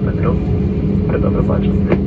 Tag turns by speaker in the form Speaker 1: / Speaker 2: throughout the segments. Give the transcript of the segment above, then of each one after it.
Speaker 1: на Петру. При добре бачити.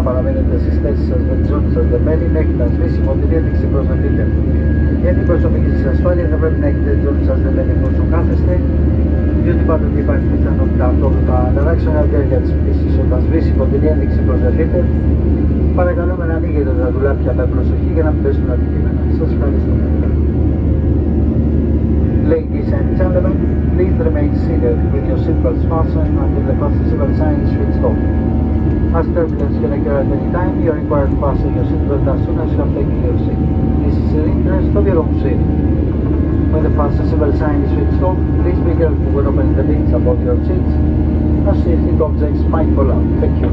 Speaker 1: παραμένετε στις θέσεις σας με τις ζώνες σας δεμένοι μέχρι να σβήσει μοντήρια την ξεπροσδοτείτε. Για την προσωπική σας ασφάλεια θα πρέπει να έχετε τις ζώνες σας δεμένοι εφόσον κάθεστε, διότι πάντοτε υπάρχει πιθανότητα αυτόματα αναράξεων διάρκεια της πτήσης. Όταν σβήσει η μοντήρια ένδειξη προσδεθείτε, παρακαλούμε να ανοίγετε τα ντουλάπια με προσοχή για να μην πέσουν αντικείμενα. Σας ευχαριστώ. Ladies and gentlemen, please remain seated with your seatbelts fastened until the fasten sign is switched off. As turbulence can occur at any time, you are required to fasten your seatbelt as soon as you have taken your seat. This is in the interest of your own safety. When the fasten sign is switched off, please be careful when opening the bins above your seats, as safety objects might fall out. Thank you.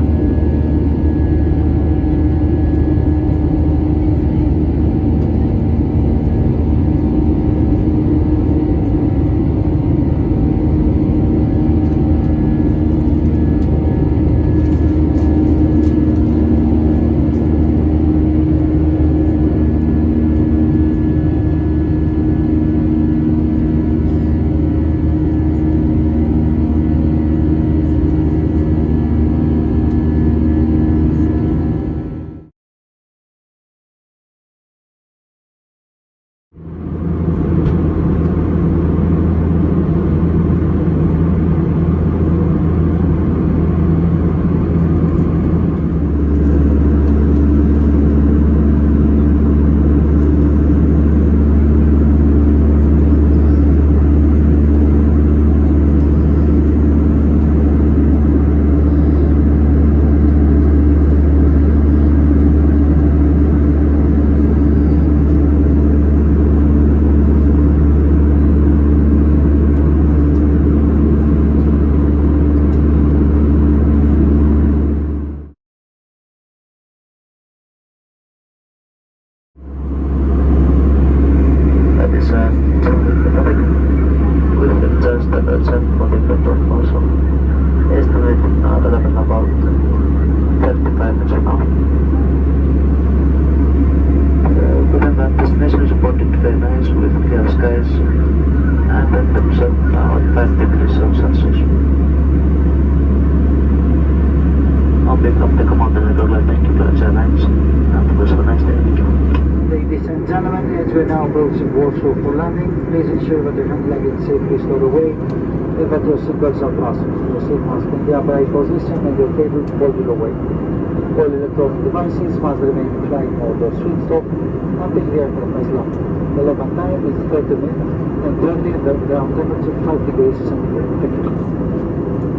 Speaker 1: gentlemen, as we're now approaching Warsaw for landing, please ensure that your hand luggage safely stowed away and that your seatbelts are fastened. Your seat must be in the upright position and your cable folded away. All electronic devices must remain in flight mode or switched off until the aircraft has landed. The local time is 30 minutes and currently the ground temperature 5 degrees centigrade. Thank you.